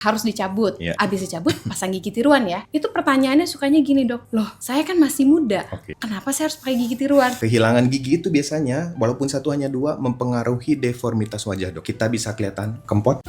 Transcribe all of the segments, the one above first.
harus dicabut. Iya. Abis dicabut pasang gigi tiruan ya. Itu pertanyaannya sukanya gini dok, loh saya kan masih muda, Oke. kenapa saya harus pakai gigi tiruan? Kehilangan gigi itu biasanya, walaupun satu hanya dua, mempengaruhi deformitas wajah dok. Kita bisa kelihatan kempot.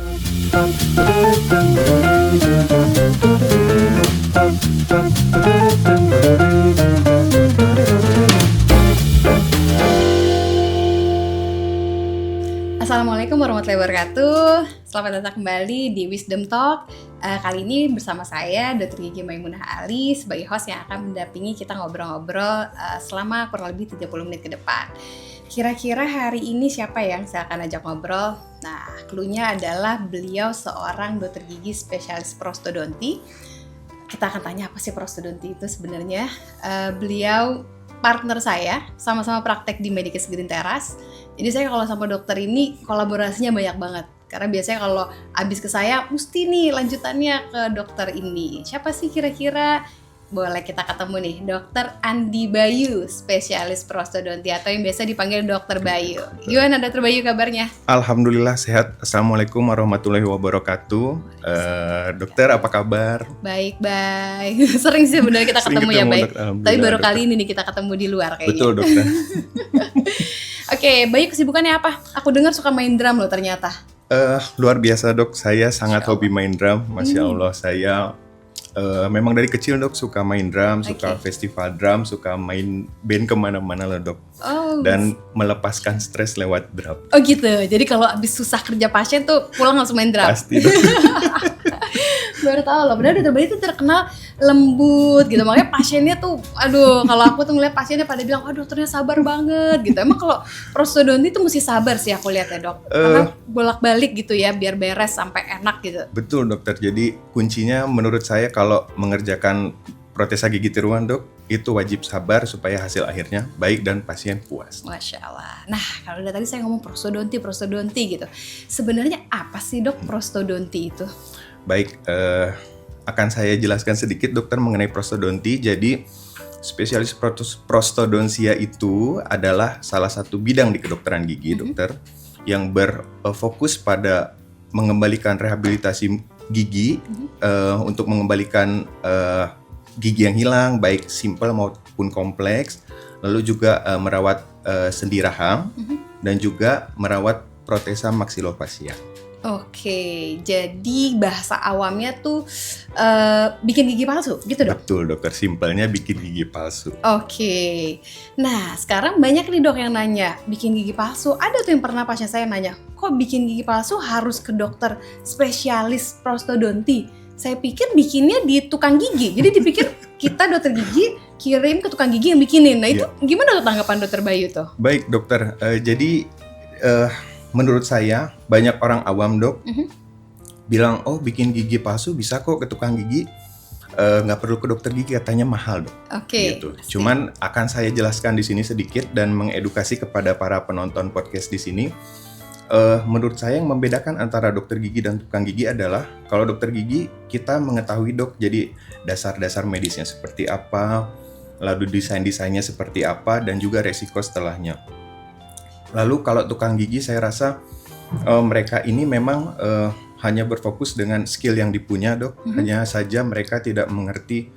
Assalamualaikum warahmatullahi wabarakatuh. Selamat datang kembali di Wisdom Talk. Kali ini bersama saya Dr. Gigi Maimunah Ali sebagai host yang akan mendampingi kita ngobrol-ngobrol selama kurang lebih 30 menit ke depan. Kira-kira hari ini siapa yang saya akan ajak ngobrol? Nah, clue-nya adalah beliau seorang dokter gigi spesialis prostodonti. Kita akan tanya apa sih prostodonti itu sebenarnya. Beliau partner saya, sama-sama praktek di Medikes Green Teras. Jadi saya kalau sama dokter ini kolaborasinya banyak banget. Karena biasanya kalau abis ke saya, mesti nih lanjutannya ke dokter ini. Siapa sih kira-kira? Boleh kita ketemu nih, Dokter Andi Bayu, spesialis prostodonti atau yang biasa dipanggil Dokter Bayu. Gimana Dokter Bayu kabarnya? Alhamdulillah sehat. Assalamualaikum warahmatullahi wabarakatuh. Dokter apa kabar? Baik. Sering sih benar kita Sering ketemu ya ketemu, baik. Dok. Alhamdulillah, Tapi baru dokter. kali ini nih kita ketemu di luar kayaknya. Betul dokter. Oke, Bayu kesibukannya apa? Aku dengar suka main drum loh ternyata. Luar biasa dok, saya sangat Masya hobi main drum. Masya Allah, saya memang dari kecil dok suka main drum, suka Oke. festival drum, suka main band kemana-mana lah dok. Oh, Dan melepaskan stres lewat drum. oh gitu. Jadi kalau abis susah kerja pasien tuh pulang langsung main drum. Pasti dok. Baru tahu loh. Benar Dokter Bayu itu terkenal lembut gitu. Makanya pasiennya tuh, aduh, kalau aku tuh ngeliat pasiennya pada bilang, oh dokternya sabar banget gitu. Emang kalau prostodonti tuh mesti sabar sih aku lihat ya dok. Karena bolak-balik gitu ya, biar beres sampai enak gitu. Betul dokter, jadi kuncinya menurut saya kalau mengerjakan protesa gigi tiruan dok, itu wajib sabar supaya hasil akhirnya baik dan pasien puas. Masya Allah. Nah, kalau dari tadi saya ngomong prostodonti gitu. Sebenarnya apa sih dok prostodonti itu? Baik, akan saya jelaskan sedikit dokter mengenai prostodonti. Jadi spesialis prostodonsia itu adalah salah satu bidang di kedokteran gigi dokter yang berfokus pada mengembalikan rehabilitasi gigi untuk mengembalikan gigi yang hilang, baik simpel maupun kompleks, lalu juga merawat sendi rahang dan juga merawat protesa maksilofasia. Oke, jadi bahasa awamnya tuh bikin gigi palsu gitu dok? Betul dokter, simpelnya bikin gigi palsu. Oke, nah sekarang banyak nih dok yang nanya bikin gigi palsu. Ada tuh yang pernah pasien saya nanya, kok bikin gigi palsu harus ke dokter spesialis prostodonti? Saya pikir bikinnya di tukang gigi, jadi dipikir kita dokter gigi kirim ke tukang gigi yang bikinin. Nah itu gimana tuh tanggapan dokter Bayu tuh? Baik dokter, jadi menurut saya banyak orang awam dok bilang, oh bikin gigi palsu bisa kok ke tukang gigi, nggak perlu ke dokter gigi katanya mahal dok. Oke. Gitu. Pasti. Cuman akan saya jelaskan di sini sedikit dan mengedukasi kepada para penonton podcast di sini. Menurut saya yang membedakan antara dokter gigi dan tukang gigi adalah kalau dokter gigi kita mengetahui dok, jadi dasar-dasar medisnya seperti apa, lalu desainnya seperti apa dan juga resiko setelahnya. Lalu kalau tukang gigi saya rasa mereka ini memang hanya berfokus dengan skill yang dipunya dok, hanya saja mereka tidak mengerti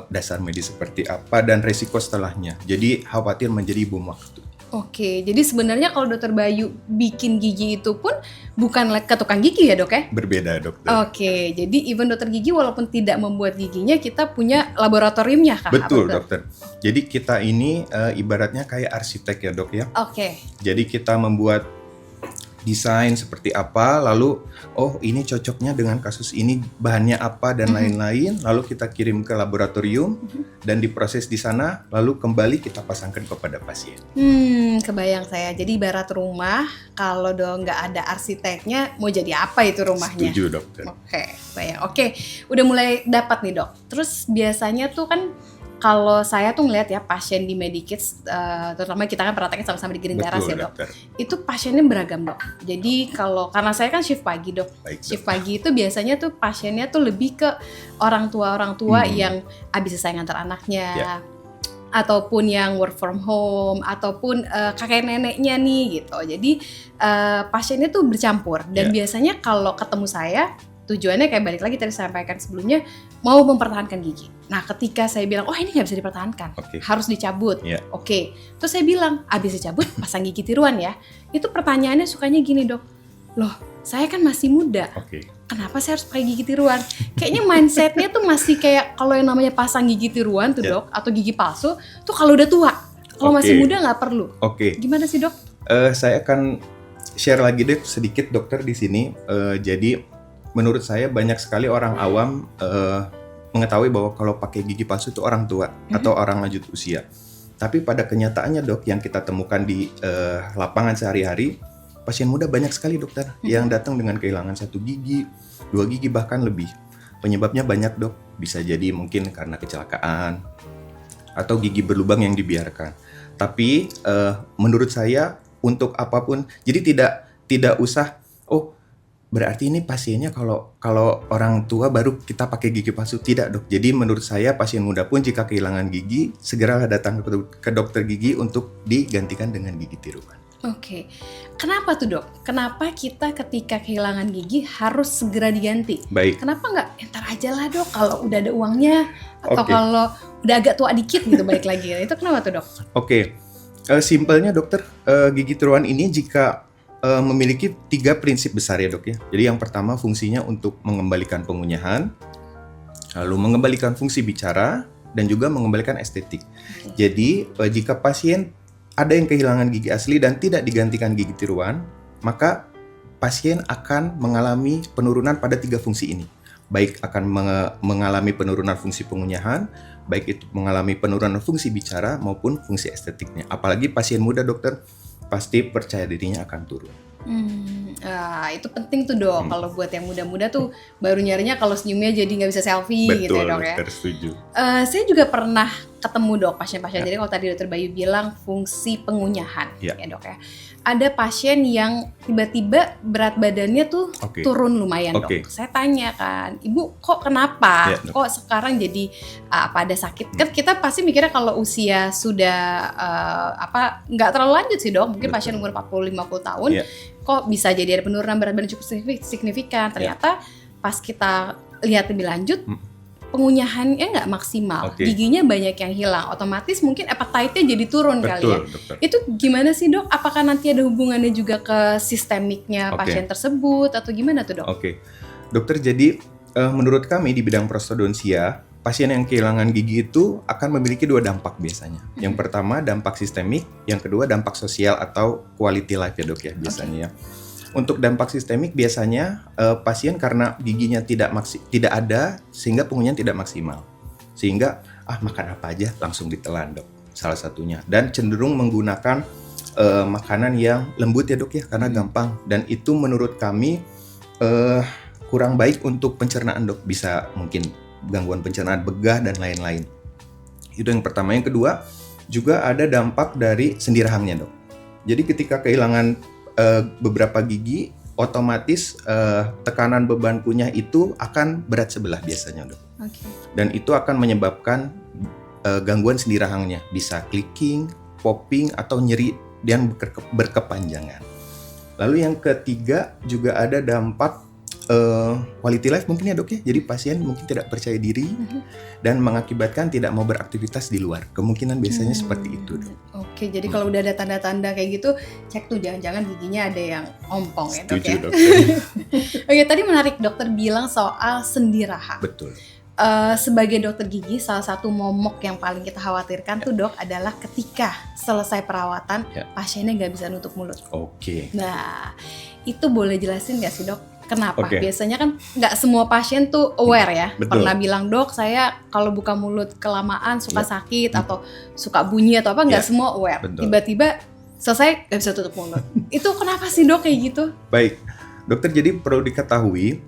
dasar medis seperti apa dan resiko setelahnya. Jadi khawatir menjadi bom waktu. Oke, jadi sebenarnya kalau dokter Bayu bikin gigi itu pun bukan ke tukang gigi ya dok ya? Berbeda dokter. Oke, jadi even dokter gigi walaupun tidak membuat giginya, kita punya laboratoriumnya kah? Betul Apa, dokter. Jadi kita ini ibaratnya kayak arsitek ya dok ya. Oke. Jadi kita membuat desain seperti apa, lalu oh ini cocoknya dengan kasus ini bahannya apa dan lain-lain, lalu kita kirim ke laboratorium dan diproses di sana, lalu kembali kita pasangkan kepada pasien. Kebayang saya. Jadi ibarat rumah, kalau dong nggak ada arsiteknya, mau jadi apa itu rumahnya? Setuju dokter. Oke, bayang. Oke, udah mulai dapat nih dok. Terus biasanya tuh kan kalau saya tuh ngeliat ya pasien di Medikes, terutama kita kan prakteknya sama-sama di Green Teras ya dok. Dokter. Itu pasiennya beragam dok. Jadi karena saya kan shift pagi dok. Baik, Shift dok. pagi itu biasanya tuh pasiennya tuh lebih ke orang tua yang habis selesai ngantar anaknya. Ya. Ataupun yang work from home, ataupun kakek neneknya nih gitu. Jadi pasiennya tuh bercampur. Dan biasanya kalau ketemu saya, tujuannya kayak balik lagi tadi saya sampaikan sebelumnya, mau mempertahankan gigi. Nah ketika saya bilang, oh ini nggak bisa dipertahankan, harus dicabut. Oke. Terus saya bilang, abis dicabut pasang gigi tiruan ya. Itu pertanyaannya sukanya gini dok, loh saya kan masih muda, kenapa saya harus pakai gigi tiruan? Kayaknya mindsetnya tuh masih kayak kalau yang namanya pasang gigi tiruan tuh dok, atau gigi palsu, tuh kalau udah tua. Kalau masih muda nggak perlu. Gimana sih dok? Saya akan share lagi deh sedikit dokter di sini. Jadi menurut saya banyak sekali orang awam mengetahui bahwa kalau pakai gigi palsu itu orang tua atau orang lanjut usia. Tapi pada kenyataannya dok, yang kita temukan di lapangan sehari-hari, pasien muda banyak sekali dokter yang datang dengan kehilangan 1 gigi, 2 gigi bahkan lebih. Penyebabnya banyak dok, bisa jadi mungkin karena kecelakaan atau gigi berlubang yang dibiarkan. Tapi menurut saya untuk apapun, jadi tidak usah, oh berarti ini pasiennya kalau orang tua baru kita pakai gigi palsu. Tidak dok. Jadi menurut saya pasien muda pun jika kehilangan gigi, segeralah datang ke dokter gigi untuk digantikan dengan gigi tiruan. Kenapa tuh dok? Kenapa kita ketika kehilangan gigi harus segera diganti? Baik. Kenapa nggak entar aja lah dok kalau udah ada uangnya, atau kalau udah agak tua dikit gitu balik lagi? Itu kenapa tuh dok? Simpelnya dokter, gigi tiruan ini jika memiliki 3 prinsip besar ya dok ya. Jadi yang pertama fungsinya untuk mengembalikan pengunyahan, lalu mengembalikan fungsi bicara, dan juga mengembalikan estetik. Jadi jika pasien ada yang kehilangan gigi asli dan tidak digantikan gigi tiruan, maka pasien akan mengalami penurunan pada 3 fungsi ini. Baik akan mengalami penurunan fungsi pengunyahan, baik itu mengalami penurunan fungsi bicara maupun fungsi estetiknya. Apalagi pasien muda dokter, pasti percaya dirinya akan turun. Itu penting tuh dok. Kalau buat yang muda-muda tuh baru nyarinya kalau senyumnya jadi nggak bisa selfie. Betul, gitu ya dok ya. Betul, setuju. Saya juga pernah ketemu dok pasien-pasien. Jadi kalau tadi dokter Bayu bilang fungsi pengunyahan ya dok ya. Ada pasien yang tiba-tiba berat badannya tuh turun lumayan dok. Saya tanya kan, ibu kok kenapa? Kok sekarang jadi ada sakit? Kan kita pasti mikirnya kalau usia sudah nggak terlalu lanjut sih dok. Mungkin pasien umur 40-50 tahun kok bisa jadi ada penurunan berat badan cukup signifikan. Ternyata pas kita lihat lebih lanjut, pengunyahannya nggak maksimal, giginya banyak yang hilang, otomatis mungkin appetite-nya jadi turun kali ya. Dokter. Itu gimana sih dok? Apakah nanti ada hubungannya juga ke sistemiknya pasien tersebut atau gimana tuh dok? Dokter, jadi menurut kami di bidang prostodontia, pasien yang kehilangan gigi itu akan memiliki 2 dampak biasanya. Yang pertama dampak sistemik, yang kedua dampak sosial atau quality life ya dok ya biasanya ya. Untuk dampak sistemik biasanya pasien karena giginya tidak ada sehingga pengunyahan tidak maksimal. Sehingga makan apa aja langsung ditelan dok, salah satunya. Dan cenderung menggunakan makanan yang lembut ya dok ya, karena gampang. Dan itu menurut kami kurang baik untuk pencernaan dok. Bisa mungkin gangguan pencernaan, begah dan lain-lain. Itu yang pertama. Yang kedua juga ada dampak dari sendi rahangnya dok. Jadi ketika kehilangan beberapa gigi, otomatis tekanan beban kunyah itu akan berat sebelah biasanya dok. Dan itu akan menyebabkan gangguan sendi rahangnya, bisa clicking, popping atau nyeri dan berkepanjangan. Lalu yang ketiga juga ada dampak quality life mungkin ya dok ya. Jadi pasien mungkin tidak percaya diri dan mengakibatkan tidak mau beraktivitas di luar. Kemungkinan biasanya seperti itu dok. Jadi kalau udah ada tanda-tanda kayak gitu, cek tuh jangan-jangan giginya ada yang ompong ya dok ya. Tadi menarik dokter bilang soal sendi rahang. Betul. Sebagai dokter gigi, salah satu momok yang paling kita khawatirkan tuh dok adalah ketika selesai perawatan pasiennya nggak bisa nutup mulut. Nah, itu boleh jelasin nggak sih dok? Kenapa? Biasanya kan nggak semua pasien tuh aware ya. Pernah bilang dok, saya kalau buka mulut kelamaan suka sakit atau suka bunyi atau apa, nggak semua aware. Tiba-tiba selesai nggak bisa tutup mulut. Itu kenapa sih dok kayak gitu? Baik, dokter, jadi perlu diketahui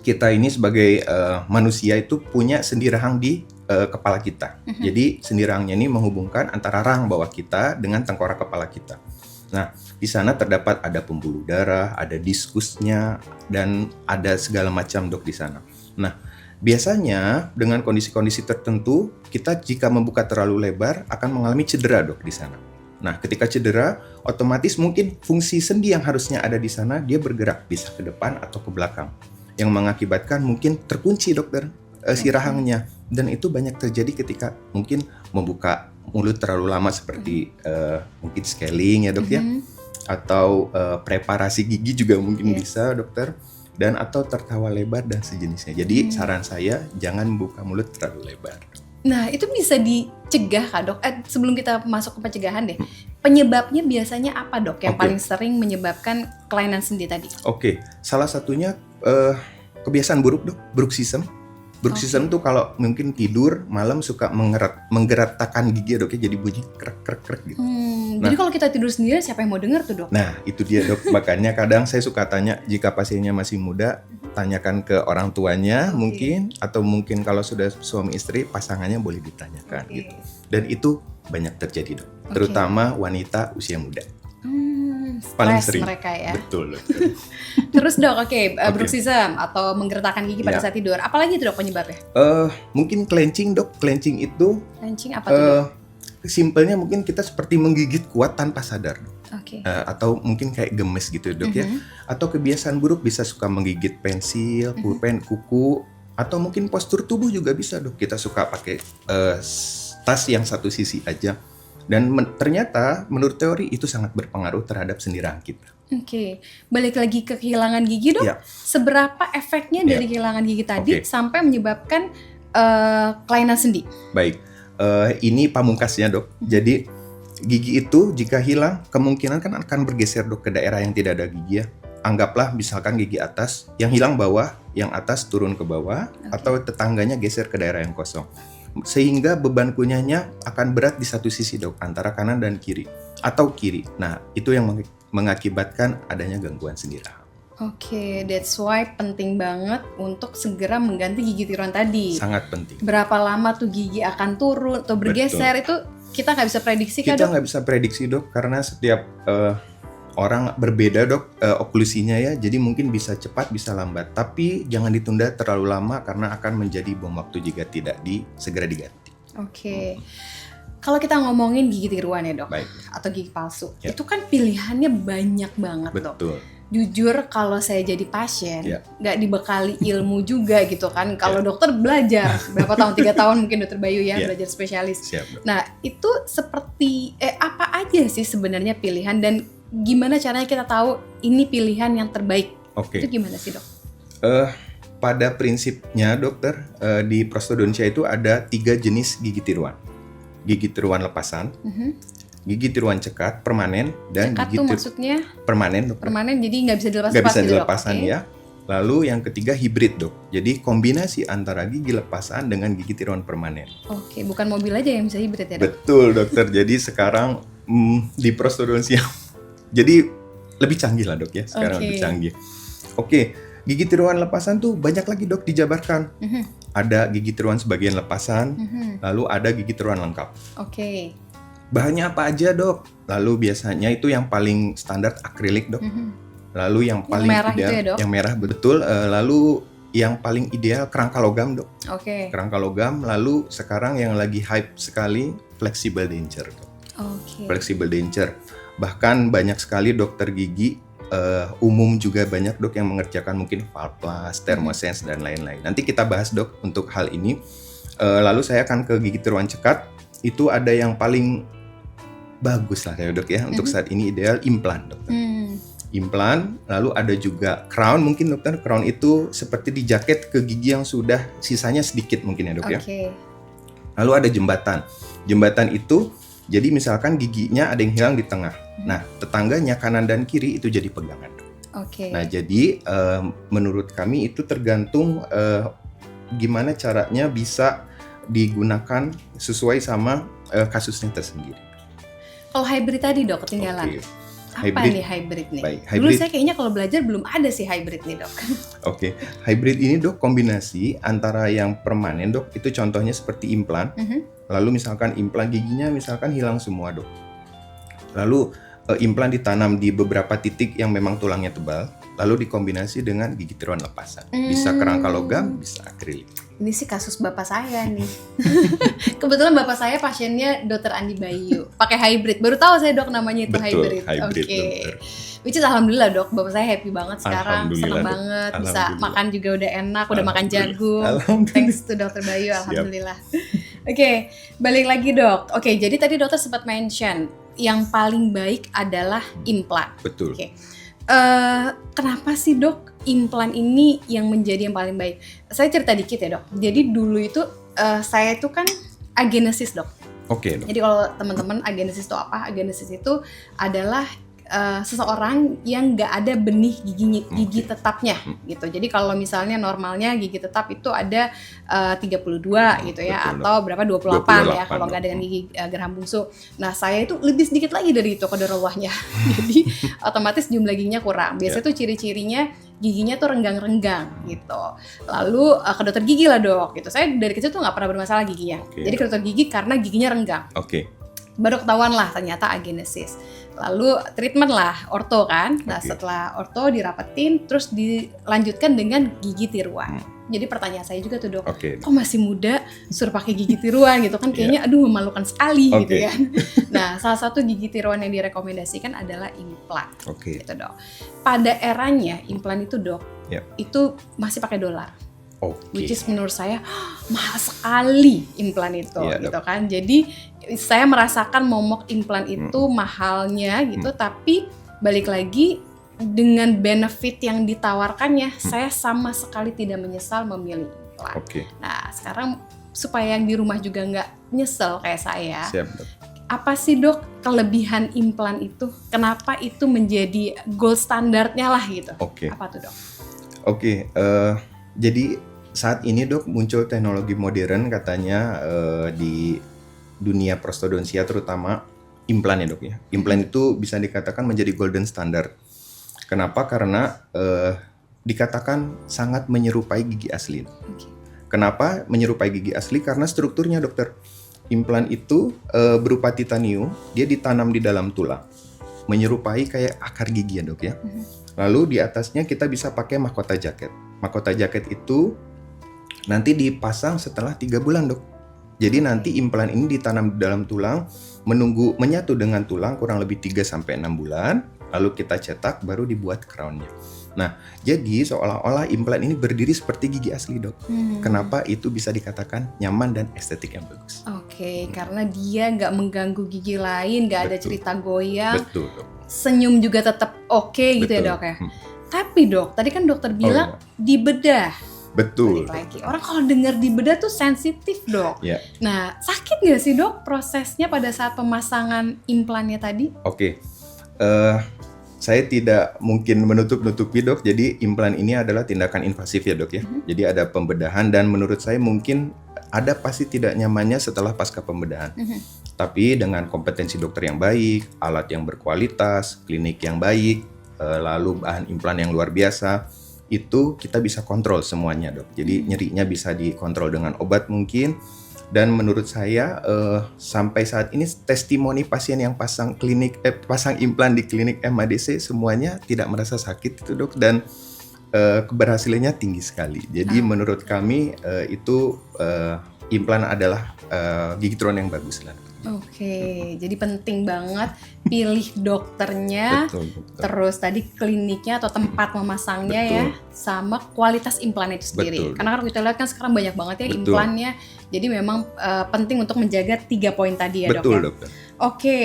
kita ini sebagai manusia itu punya sendi rahang di kepala kita. Jadi sendi rahangnya ini menghubungkan antara rahang bawah kita dengan tengkorak kepala kita. Nah, di sana terdapat ada pembuluh darah, ada diskusnya, dan ada segala macam dok di sana. Nah, biasanya dengan kondisi-kondisi tertentu, kita jika membuka terlalu lebar akan mengalami cedera dok di sana. Nah, ketika cedera, otomatis mungkin fungsi sendi yang harusnya ada di sana, dia bergerak bisa ke depan atau ke belakang. yang mengakibatkan mungkin terkunci dokter si rahangnya, dan itu banyak terjadi ketika mungkin membuka mulut terlalu lama seperti mungkin scaling ya dok ya, atau preparasi gigi juga mungkin bisa dokter, dan atau tertawa lebar dan sejenisnya. Jadi saran saya jangan membuka mulut terlalu lebar. Nah, itu bisa dicegah kah dok? Sebelum kita masuk ke pencegahan deh, penyebabnya biasanya apa dok yang paling sering menyebabkan kelainan sendi tadi? Oke, salah satunya kebiasaan buruk dok, bruxism. Bruxism tuh kalau mungkin tidur malam suka menggerakkan gigi dok ya, jadi bunyi krek gitu. Jadi kalau kita tidur sendiri siapa yang mau dengar tuh dok? Nah itu dia dok, makanya kadang saya suka tanya jika pasiennya masih muda, tanyakan ke orang tuanya mungkin, atau mungkin kalau sudah suami istri pasangannya boleh ditanyakan gitu. Dan itu banyak terjadi dok, terutama wanita usia muda. Paling sering mereka ya. Betul. Terus dok, bruxism atau menggeretakkan gigi pada saat tidur. Apalagi itu dok penyebabnya? Mungkin clenching dok. Clenching itu apa tuh dok? Simpelnya mungkin kita seperti menggigit kuat tanpa sadar. Atau mungkin kayak gemes gitu dok ya. Atau kebiasaan buruk bisa suka menggigit pensil, pulpen, kuku, atau mungkin postur tubuh juga bisa dok. Kita suka pakai tas yang satu sisi aja. Dan ternyata menurut teori itu sangat berpengaruh terhadap sendi rahang kita. Balik lagi ke kehilangan gigi dok. Seberapa efeknya dari kehilangan gigi tadi sampai menyebabkan kelainan sendi? Baik, ini pamungkasnya dok. Jadi gigi itu jika hilang kemungkinan kan akan bergeser dok ke daerah yang tidak ada gigi ya. Anggaplah misalkan gigi atas yang hilang bawah, yang atas turun ke bawah, atau tetangganya geser ke daerah yang kosong. Sehingga beban kunyahnya akan berat di satu sisi dok, antara kanan dan kiri atau kiri. Nah itu yang mengakibatkan adanya gangguan sendi rahang. That's why penting banget untuk segera mengganti gigi tiruan tadi. Sangat penting. Berapa lama tuh gigi akan turun atau bergeser? Itu kita nggak bisa prediksi kan dok? Kita nggak bisa prediksi dok, karena setiap orang berbeda dok oklusinya ya, jadi mungkin bisa cepat bisa lambat, tapi jangan ditunda terlalu lama karena akan menjadi bom waktu jika tidak segera diganti. Kalau kita ngomongin gigi tiruan ya dok, baik, atau gigi palsu, itu kan pilihannya banyak banget dok. Jujur kalau saya jadi pasien nggak dibekali ilmu juga gitu kan. Kalau dokter belajar berapa tahun, 3 tahun mungkin dokter Bayu ya, belajar spesialis. Nah itu seperti apa aja sih sebenarnya pilihan, dan gimana caranya kita tahu ini pilihan yang terbaik? Itu gimana sih dok? Pada prinsipnya dokter, di prostodontia itu ada 3 jenis gigi tiruan. Gigi tiruan lepasan, gigi tiruan cekat permanen, dan cekat gigi tuh maksudnya permanen dokter. Permanen jadi nggak bisa dilepas. Nggak bisa dilepasan ya. Lalu yang ketiga hibrid dok. Jadi kombinasi antara gigi lepasan dengan gigi tiruan permanen. Bukan mobil aja yang bisa hibrid ya dok? Betul dokter. Jadi sekarang di prostodontia jadi lebih canggih lah dok ya, sekarang lebih canggih. Gigi tiruan lepasan tuh banyak lagi dok dijabarkan. Ada gigi tiruan sebagian lepasan, lalu ada gigi tiruan lengkap. Bahannya apa aja dok? Lalu biasanya itu yang paling standar akrilik dok. Lalu yang paling merah ideal, itu ya, dok? yang merah betul. Lalu yang paling ideal kerangka logam dok. Kerangka logam. Lalu sekarang yang lagi hype sekali flexible denture dok. Flexible denture. Bahkan banyak sekali dokter gigi umum juga banyak dok yang mengerjakan mungkin Valplas, Thermosense dan lain-lain. Nanti kita bahas dok untuk hal ini. Lalu saya akan ke gigi tiruan cekat. Itu ada yang paling bagus lah ya dok ya. Untuk saat ini ideal implan dokter. Implan, lalu ada juga crown mungkin dokter. Crown itu seperti dijaket ke gigi yang sudah sisanya sedikit mungkin ya dok ya. Lalu ada jembatan. Jembatan itu jadi misalkan giginya ada yang hilang di tengah. Nah, tetangganya kanan dan kiri itu jadi pegangan. Nah, jadi menurut kami itu tergantung gimana caranya bisa digunakan sesuai sama kasusnya tersendiri. Kalau hybrid tadi dok ketinggalan. Apa nih hybrid nih? Baik, dulu saya kayaknya kalau belajar belum ada sih hybrid nih dok. Hybrid ini dok kombinasi antara yang permanen dok, itu contohnya seperti implan. Lalu misalkan implan giginya misalkan hilang semua dok. Lalu implan ditanam di beberapa titik yang memang tulangnya tebal, lalu dikombinasi dengan gigi tiruan lepasan. Bisa kerangka logam, bisa akrilik. Ini sih kasus bapak saya nih. Kebetulan bapak saya pasiennya Dr. Andi Bayu, pakai hybrid. Baru tahu saya dok namanya itu hybrid. Dokter. Which is alhamdulillah dok, bapak saya happy banget sekarang, Alhamdulillah, seneng Dok. banget, bisa Alhamdulillah. makan juga udah enak, udah makan Alhamdulillah. jagung. Alhamdulillah. Thanks to dokter Bayu, Siap. alhamdulillah. Oke, balik lagi dok. Oke, jadi tadi dokter sempat mention yang paling baik adalah implan. Betul. Oke. Kenapa sih dok implan ini yang menjadi yang paling baik? Saya cerita dikit ya dok. Jadi dulu itu saya itu kan agenesis dok. Oke, Dok. Jadi kalau teman-teman agenesis itu apa? Agenesis itu adalah seseorang yang nggak ada benih gigi tetapnya gitu. Jadi kalau misalnya normalnya gigi tetap itu ada 32 gitu ya, Betul, atau berapa 28 ya 28, kalau nggak Dok. dengan gigi geraham bungsu. Nah saya itu lebih sedikit lagi dari itu qadarallahnya. Jadi otomatis jumlah giginya kurang. Biasanya tuh ciri-cirinya giginya tuh renggang-renggang gitu. Lalu ke dokter gigi lah dok gitu. Saya dari kecil tuh nggak pernah bermasalah giginya. Oke. Jadi ke dokter gigi karena giginya renggang. Oke. Baru ketahuan lah ternyata agenesis. Lalu treatment lah orto kan. Nah Oke. setelah orto dirapetin terus dilanjutkan dengan gigi tiruan. Jadi pertanyaan saya juga tuh dok, Oke. kok masih muda suruh pakai gigi tiruan gitu kan, kayaknya aduh memalukan sekali gitu Oke. kan. Nah salah satu gigi tiruan yang direkomendasikan adalah implan Oke. gitu dok. Pada eranya implan itu dok, Ya. itu masih pakai dolar. Oke. Which is menurut saya mahal sekali implan itu Iya, gitu kan. Jadi saya merasakan momok implan itu mahalnya gitu, tapi balik lagi dengan benefit yang ditawarkannya, saya sama sekali tidak menyesal memilih implan. Oke. Nah sekarang supaya yang di rumah juga nggak nyesel kayak saya, Siap, Dok. apa sih dok kelebihan implan itu? Kenapa itu menjadi gold standarnya lah gitu? Oke. Apa tuh dok? Oke, jadi saat ini dok muncul teknologi modern katanya di dunia prostodontia terutama implan ya dok ya. Implan itu bisa dikatakan menjadi golden standard. Kenapa? Karena dikatakan sangat menyerupai gigi asli. Oke. Kenapa menyerupai gigi asli? Karena strukturnya dokter. Implan itu berupa titanium, dia ditanam di dalam tulang. Menyerupai kayak akar gigi ya dok ya. Lalu di atasnya kita bisa pakai mahkota jaket. Mahkota jaket itu nanti dipasang setelah 3 bulan dok. Jadi nanti implan ini ditanam di dalam tulang, menunggu menyatu dengan tulang kurang lebih 3-6 bulan, lalu kita cetak baru dibuat crown-nya. Nah, jadi seolah-olah implan ini berdiri seperti gigi asli dok. Kenapa itu bisa dikatakan nyaman dan estetik yang bagus? Oke, karena dia nggak mengganggu gigi lain, nggak ada Betul. cerita goyang, Betul dok. senyum juga tetap oke gitu ya Betul. dok ya. Tapi dok, tadi kan dokter bilang dibedah. Betul. Balik lagi. Orang kalau dengar dibedah tuh sensitif dok. Ya. Nah, sakit nggak sih dok prosesnya pada saat pemasangan implannya tadi? Oke, saya tidak mungkin menutup-nutupi dok. Jadi implan ini adalah tindakan invasif ya dok ya. Jadi ada pembedahan dan menurut saya mungkin ada pasti tidak nyamannya setelah pasca pembedahan. Tapi dengan kompetensi dokter yang baik, alat yang berkualitas, klinik yang baik, lalu bahan implan yang luar biasa, itu kita bisa kontrol semuanya dok. Jadi nyerinya bisa dikontrol dengan obat mungkin. Dan menurut saya sampai saat ini testimoni pasien yang pasang implan di klinik MADC semuanya tidak merasa sakit itu dok, dan keberhasilannya tinggi sekali. Jadi menurut kami itu implan adalah gigi tiruan yang bagus lah. Oke, jadi penting banget pilih dokternya. Betul. Terus tadi kliniknya atau tempat memasangnya Betul. ya, sama kualitas implan itu sendiri. Betul. Karena kan kita lihat kan sekarang banyak banget ya Betul. implannya. Jadi memang penting untuk menjaga 3 poin tadi ya dok Betul ya. dokter. Oke,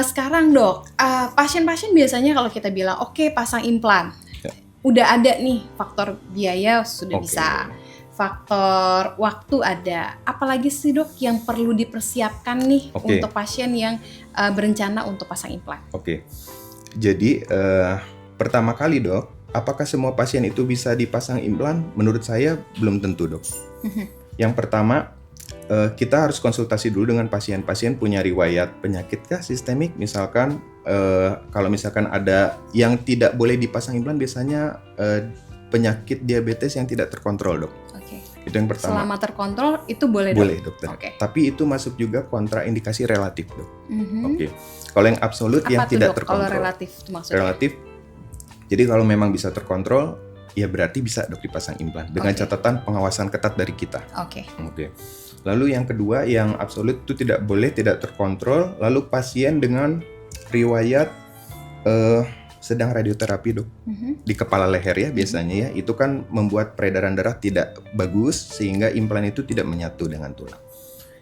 sekarang dok, pasien-pasien biasanya kalau kita bilang oke pasang implan, Ya. udah ada nih faktor biaya sudah Oke. bisa. Faktor waktu ada. Apalagi sih dok yang perlu dipersiapkan nih Oke. untuk pasien yang berencana untuk pasang implan? Oke. Jadi pertama kali dok, apakah semua pasien itu bisa dipasang implan? Menurut saya belum tentu dok. Yang pertama, kita harus konsultasi dulu dengan pasien. Pasien punya riwayat penyakitkah sistemik? Misalkan kalau misalkan ada yang tidak boleh dipasang implan, biasanya penyakit diabetes yang tidak terkontrol dok. Oke. Itu yang pertama. Selama terkontrol itu boleh dok? Boleh dokter. Oke. Tapi itu masuk juga kontraindikasi relatif dok. Mhm. Oke. Kalau yang absolut Apa yang tuh tidak dok kalau terkontrol. relatif itu maksudnya? Relatif. Jadi kalau memang bisa terkontrol, ya berarti bisa dok dipasang implan dengan Oke. catatan pengawasan ketat dari kita. Oke. Oke. Lalu yang kedua yang absolut itu tidak boleh tidak terkontrol. Lalu pasien dengan riwayat sedang radioterapi dok di kepala leher ya biasanya ya, itu kan membuat peredaran darah tidak bagus sehingga implan itu tidak menyatu dengan tulang.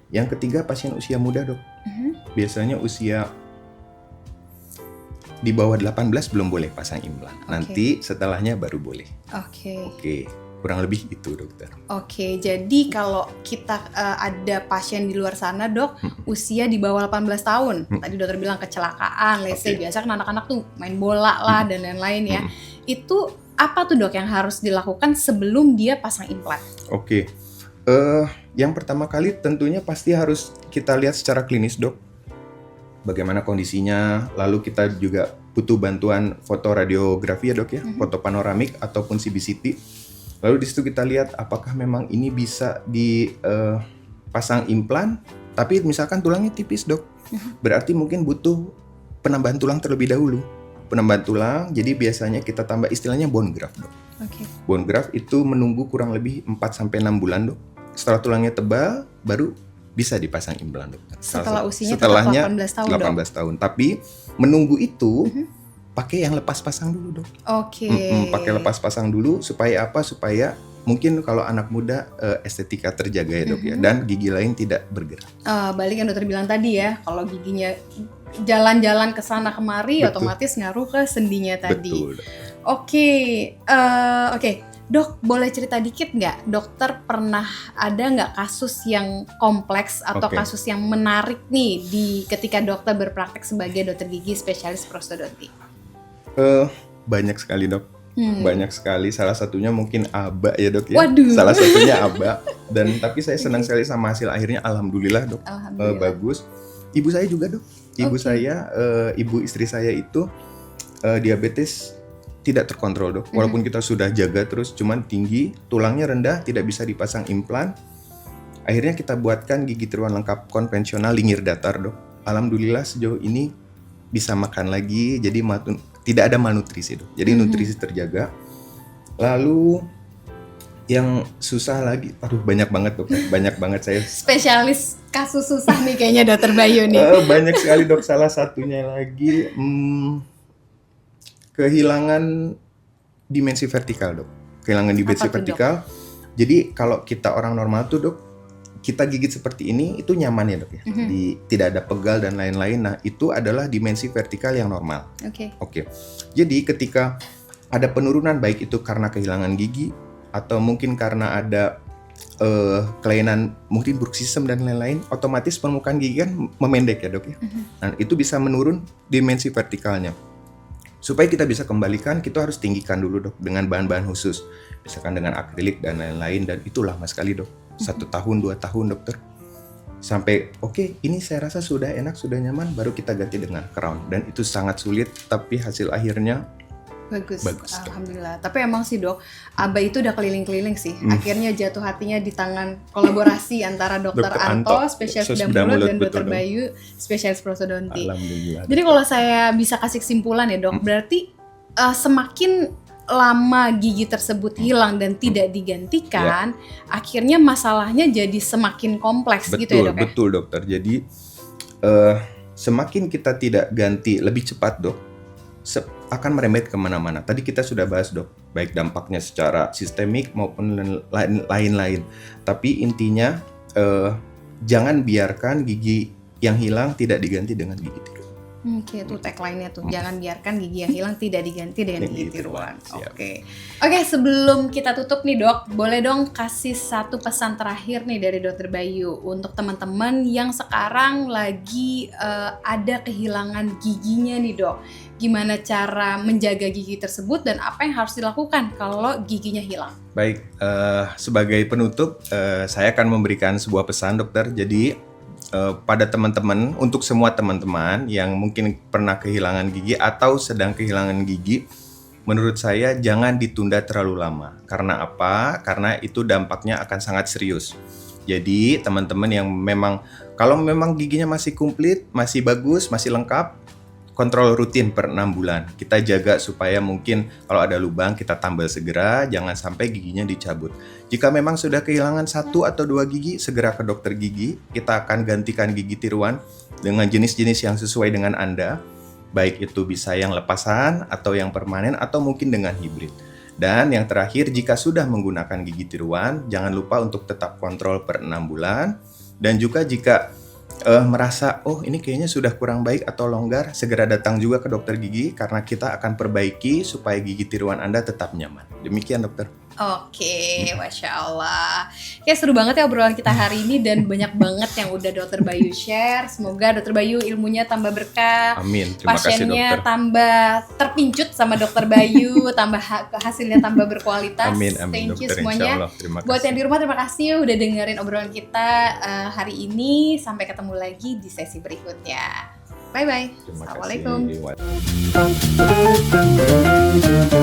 Yang ketiga pasien usia muda dok, biasanya usia di bawah 18 belum boleh pasang implan, nanti setelahnya baru boleh. Oke. Kurang lebih itu dokter. Oke, jadi kalau kita ada pasien di luar sana dok, usia di bawah 18 tahun, tadi dokter bilang kecelakaan, biasa kan anak-anak tuh main bola lah dan lain-lain ya, itu apa tuh dok yang harus dilakukan sebelum dia pasang implan? Oke, yang pertama kali tentunya pasti harus kita lihat secara klinis dok, bagaimana kondisinya, lalu kita juga butuh bantuan foto radiografi ya dok ya, foto panoramik ataupun CBCT. Lalu di situ kita lihat apakah memang ini bisa dipasang implan, tapi misalkan tulangnya tipis dok, berarti mungkin butuh penambahan tulang terlebih dahulu. Penambahan tulang, jadi biasanya kita tambah istilahnya bone graft dok. Bone graft itu menunggu kurang lebih 4-6 bulan dok. Setelah tulangnya tebal, baru bisa dipasang implan dok. Setelah usianya tetap 18 tahun 18 tahun, tapi menunggu itu pakai yang lepas pasang dulu dok. Pakai lepas pasang dulu supaya apa? Supaya mungkin kalau anak muda estetika terjaga ya dok ya, dan gigi lain tidak bergerak. Balik yang dokter bilang tadi ya, kalau giginya jalan-jalan ke sana kemari, otomatis ngaruh ke sendinya tadi. Betul. Oke. Dok, boleh cerita dikit nggak? Dokter pernah ada nggak kasus yang kompleks atau kasus yang menarik nih ketika dokter berpraktek sebagai dokter gigi spesialis prostodonti? Banyak sekali dok. Banyak sekali. Salah satunya mungkin aba ya dok ya. Waduh. Salah satunya aba. Tapi saya senang sekali sama hasil akhirnya. Alhamdulillah dok. Bagus. Ibu saya juga dok. Ibu istri saya itu diabetes tidak terkontrol dok. Walaupun kita sudah jaga terus, cuman tinggi, tulangnya rendah, tidak bisa dipasang implan. Akhirnya kita buatkan gigi tiruan lengkap konvensional lingir datar dok. Alhamdulillah sejauh ini bisa makan lagi, jadi tidak ada malnutrisi dok. Jadi nutrisi terjaga. Lalu yang susah lagi, banyak banget dok. Banyak banget saya. Spesialis kasus susah nih kayaknya dokter Bayu nih. Banyak sekali dok. Salah satunya lagi kehilangan dimensi vertikal dok. Kehilangan dimensi vertikal. Jadi kalau kita orang normal tuh dok, kita gigit seperti ini itu nyaman ya dok ya. Tidak ada pegal dan lain-lain. Nah itu adalah dimensi vertikal yang normal. Oke. Jadi ketika ada penurunan, baik itu karena kehilangan gigi atau mungkin karena ada kelainan mungkin bruxism dan lain-lain, otomatis permukaan gigi kan memendek ya dok ya. Nah itu bisa menurun dimensi vertikalnya. Supaya kita bisa kembalikan, kita harus tinggikan dulu dok dengan bahan-bahan khusus, misalkan dengan akrilik dan lain-lain, dan itu lama sekali dok, 1 tahun 2 tahun dokter, sampai ini saya rasa sudah enak, sudah nyaman, baru kita ganti dengan crown, dan itu sangat sulit, tapi hasil akhirnya bagus alhamdulillah. Tapi emang sih dok, aba itu udah keliling-keliling sih. Akhirnya jatuh hatinya di tangan kolaborasi antara dokter Anto, spesialis bedah mulut, dan dokter Bayu, spesialis prostodonti. Alhamdulillah. Jadi kalau saya bisa kasih kesimpulan ya dok, berarti semakin lama gigi tersebut hilang dan tidak digantikan, akhirnya masalahnya jadi semakin kompleks gitu ya dok. Betul dokter. Jadi semakin kita tidak ganti lebih cepat dok, akan merembet kemana-mana. Tadi kita sudah bahas dok, baik dampaknya secara sistemik maupun lain-lain. Tapi intinya jangan biarkan gigi yang hilang tidak diganti dengan gigi tiruan. Itu tagline-nya tuh, jangan biarkan gigi yang hilang tidak diganti dengan gigi tiruan. Oke, sebelum kita tutup nih dok, boleh dong kasih satu pesan terakhir nih dari dokter Bayu untuk teman-teman yang sekarang lagi ada kehilangan giginya nih dok. Gimana cara menjaga gigi tersebut dan apa yang harus dilakukan kalau giginya hilang? Baik, sebagai penutup saya akan memberikan sebuah pesan dokter. Jadi pada teman-teman, untuk semua teman-teman yang mungkin pernah kehilangan gigi atau sedang kehilangan gigi, menurut saya jangan ditunda terlalu lama. Karena apa? Karena itu dampaknya akan sangat serius. Jadi teman-teman yang kalau memang giginya masih komplit, masih bagus, masih lengkap, kontrol rutin per 6 bulan. Kita jaga supaya mungkin kalau ada lubang kita tambal segera, jangan sampai giginya dicabut. Jika memang sudah kehilangan 1 atau 2 gigi, segera ke dokter gigi. Kita akan gantikan gigi tiruan dengan jenis-jenis yang sesuai dengan Anda. baik itu bisa yang lepasan atau yang permanen atau mungkin dengan hibrid. Dan yang terakhir, jika sudah menggunakan gigi tiruan, jangan lupa untuk tetap kontrol per 6 bulan. Dan juga jika merasa, oh ini kayaknya sudah kurang baik atau longgar, segera datang juga ke dokter gigi karena kita akan perbaiki supaya gigi tiruan Anda tetap nyaman. Demikian dokter. Oke, Masya Allah. Ya seru banget ya obrolan kita hari ini dan banyak banget yang udah Dokter Bayu share. Semoga Dokter Bayu ilmunya tambah berkah. Amin, terima kasih Pasiennya dokter. tambah terpincut sama Dokter Bayu, tambah hasilnya tambah berkualitas. Amin, Thank you dokter, semuanya. insya Allah. Terima kasih. Buat yang di rumah terima kasih udah dengerin obrolan kita hari ini. Sampai ketemu lagi di sesi berikutnya. Bye bye. Terima Assalamualaikum. kasih.